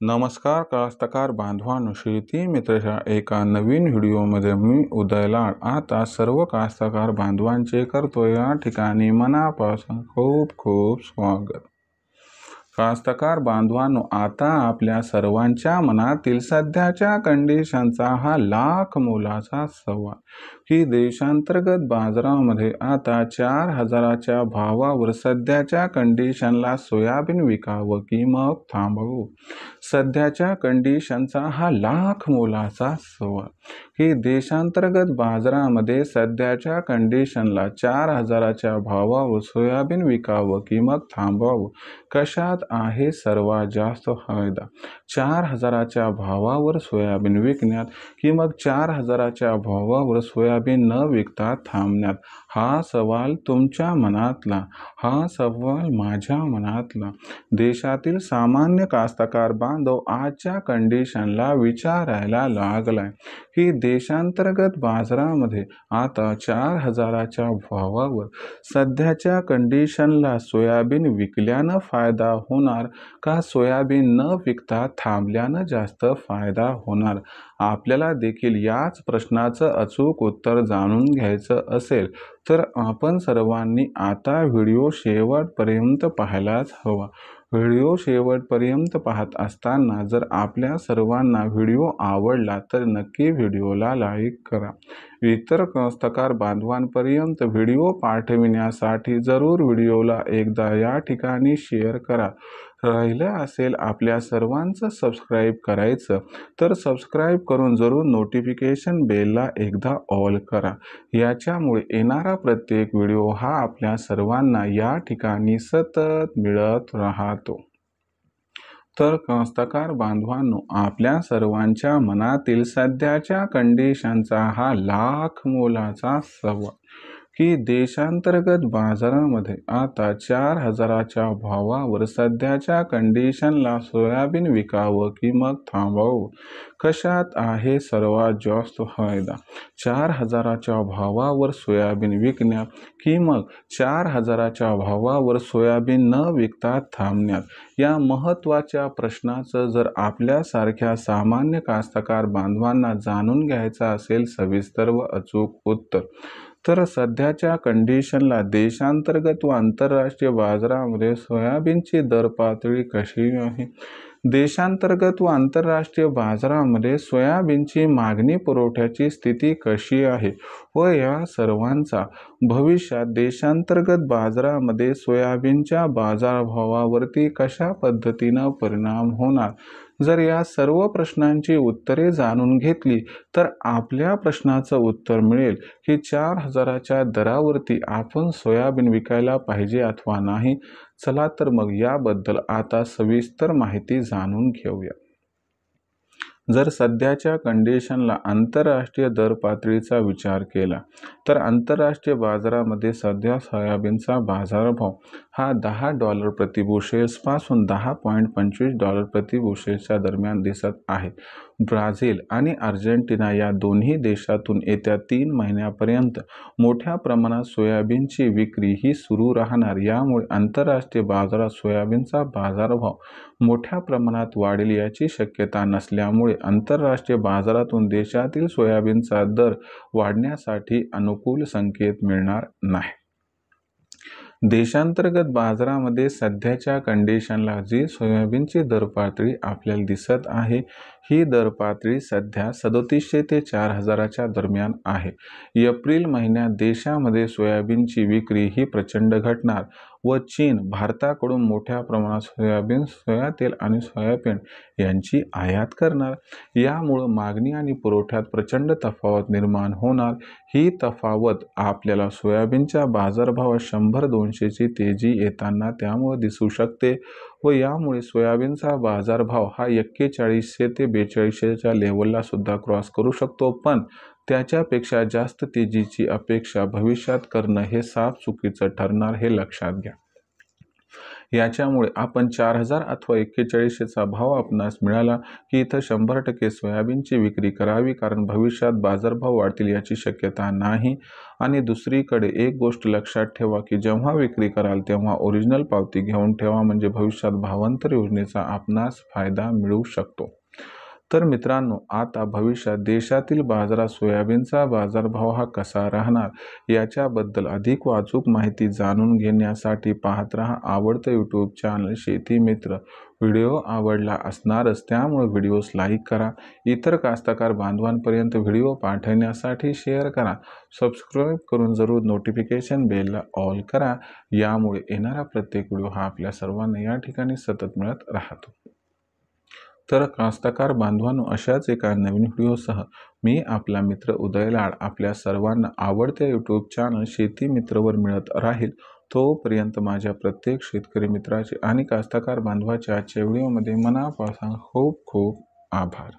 नमस्कार कास्तकार बांधवांनो, शेती मित्राच्या एका नवीन व्हिडिओमध्ये मी उदय लाड आता सर्व कास्तकार बांधवांचे करतो या ठिकाणी मनापासून खूप खूप स्वागत। कास्तकार बांधवांनो, आता आपल्या सर्वांच्या मनातील सध्याच्या कंडिशनचा हा लाख मोलाचा सवाल की देशांतर्गत बाजारामध्ये आता 4000च्या भावावर सध्याच्या कंडिशनला सोयाबीन विकावं की मग थांबवू। सध्याच्या कंडिशनचा हा लाख मोलाचा सवाल की देशांतर्गत बाजारामध्ये सध्याच्या कंडिशनला 4000च्या भावावर सोयाबीन विकावं की मग थांबवावं, कशात आहे सर्वात जास्त फायदा? 4000च्या भावावर सोयाबीन विकण्यात की मग 4000च्या भावावर सोयाबीन न विकता थांबण्यात? हा सवाल तुमच्या मनातला, हा सवाल माझ्या मनातला, देशातील सामान्य कास्तकार बांधव आजच्या कंडिशनला विचारायला लागलाय की देशांतर्गत बाजारामध्ये आता 4000च्या भावावर सध्याच्या कंडिशनला सोयाबीन विकल्यानं फायदा होणार का सोयाबीन न विकता थांबल्यानं जास्त फायदा होणार? आपल्याला देखील याच प्रश्नाचं अचूक उत्तर जाणून घ्यायचं असेल तर आपण सर्वांनी आता व्हिडिओ शेवटपर्यंत पाहायलाच हवा। व्हिडिओ शेवटपर्यंत पाहत असताना जर आपल्या सर्वांना व्हिडिओ आवडला तर नक्की व्हिडिओला लाईक करा। इतर कास्तकार बांधवांपर्यंत व्हिडिओ पाठविण्यासाठी जरूर व्हिडिओला एकदा या ठिकाणी शेअर करा। राहिलं असेल आपल्या सर्वांचं सबस्क्राईब करायचं तर सबस्क्राईब करून जरूर नोटिफिकेशन बेलला एकदा ऑल करा। याच्यामुळे येणारा प्रत्येक व्हिडिओ हा आपल्या सर्वांना या ठिकाणी सतत मिळत राहतो। तर कास्तकार बांधवांनो, आपल्या सर्वांच्या मनातील सध्याच्या कंडिशनचा हा लाख मोलाचा सवाल की देशांतर्गत बाजारामध्ये आता 4000च्या भावावर सध्याच्या कंडिशनला सोयाबीन विकावं की मग थांबवावं, कशात आहे सर्वात जास्त फायदा? 4000च्या भावावर सोयाबीन विकण्यात की मग 4000च्या भावावर सोयाबीन न विकता थांबण्यात? या महत्त्वाच्या प्रश्नाचं जर आपल्यासारख्या सामान्य कास्तकार बांधवांना जाणून घ्यायचं असेल सविस्तर व अचूक उत्तर, तर सध्याच्या कंडिशनला देशांतर्गत व आंतरराष्ट्रीय बाजारामध्ये सोयाबीनची दर पातळी कशी आहे? देशांतर्गत व आंतरराष्ट्रीय बाजारामध्ये सोयाबीनची मागणी पुरवठ्याची स्थिती कशी आहे व या सर्वांचा भविष्यात देशांतर्गत बाजारामध्ये सोयाबीनच्या बाजारभावावरती कशा पद्धतीनं परिणाम होणार? जर या सर्व प्रश्नांची उत्तरे जाणून घेतली तर आपल्या प्रश्नाचं उत्तर मिळेल की 4000च्या दरावरती आपण सोयाबीन विकायला पाहिजे अथवा नाही। चला तर मग याबद्दल आता सविस्तर माहिती जाणून घेऊया। जर सध्याच्या कंडिशनला आंतरराष्ट्रीय दर पातळीचा विचार केला तर आंतरराष्ट्रीय बाजारामध्ये सध्या सोयाबीनचा बाजारभाव हा $10 प्रति बुशेल्सपासून $10.25 प्रति बुशेल्सच्या दरम्यान दिसत आहे। ब्राझील आणि अर्जेंटिना या दोन्ही देशातून येत्या 3 महिन्यापर्यंत मोठ्या प्रमाणात सोयाबीनची विक्री ही सुरू राहणार। यामुळे आंतरराष्ट्रीय बाजारात सोयाबीनचा बाजारभाव मोठ्या प्रमाणात वाढेल याची शक्यता नसल्यामुळे आंतरराष्ट्रीय बाजारातून देशातील सोयाबीनचा दर वाढण्यासाठी अनुकूल संकेत मिळणार नाही। देशांतर्गत बाजारामध्ये सध्याच्या कंडिशनला जी सोयाबीनची दर पातळी आपल्याला दिसत आहे ही दर पातळी सध्या 3700 ते 4000च्या दरम्यान आहे। एप्रिल महिन्यात देशामध्ये सोयाबीनची विक्री ही प्रचंड घटणार व चीन भारताकडून मोठ्या प्रमाणात सोयाबीन, सोया तेल आणि सोयाबीन यांची आयात करणार। यामुळे मागणी आणि पुरवठ्यात प्रचंड तफावत निर्माण होणार। ही तफावत आपल्याला सोयाबीनच्या बाजारभावात 100-200ची तेजी येताना त्यामुळे दिसू शकते व यामुळे सोयाबीनचा बाजारभाव हा 4100 ते 4200च्या लेवलला सुद्धा क्रॉस करू शकतो, पण त्याच्यापेक्षा जास्त तेजीची अपेक्षा भविष्यात करणं हे साफ चुकीचं ठरणार, हे लक्षात घ्या। याच्यामुळे आपण 4000 अथवा 4100चा भाव आपणास मिळाला की इथं 100% सोयाबीनची विक्री करावी, कारण भविष्यात बाजारभाव वाढतील याची शक्यता नाही. आणि दुसरीकडे एक गोष्ट लक्षात ठेवा की जेव्हा विक्री कराल तेव्हा ओरिजिनल पावती घेऊन ठेवा, म्हणजे भविष्यात भावांतर योजनेचा आपणास फायदा मिळू शकतो. तर मित्रांनो, आता भविष्यात देशातील बाजारात सोयाबीनचा बाजारभाव हा कसा राहणार याच्याबद्दल अधिक अचूक माहिती जाणून घेण्यासाठी पाहत रहा आवडतं यूट्यूब चॅनल शेती मित्र. व्हिडिओ आवडला असणारच, त्यामुळे व्हिडिओस लाईक करा, इतर कास्तकार बांधवांपर्यंत व्हिडिओ पाठवण्यासाठी शेअर करा, सबस्क्राईब करून जरूर नोटिफिकेशन बेलला ऑल करा. यामुळे येणारा प्रत्येक व्हिडिओ हा आपल्या सर्वांना या ठिकाणी सतत मिळत राहतो. तर कास्तकार बांधवांनो, अशाच एका नवीन व्हिडिओसह मी आपला मित्र उदय लाड आपल्या सर्वांना आवडत्या यूट्यूब चॅनल शेती मित्रवर मिळत राहील. तोपर्यंत माझ्या प्रत्येक शेतकरी मित्राचे आणि कास्तकार बांधवाच्या आजच्या व्हिडिओमध्ये मनापासून खूप खूप आभार.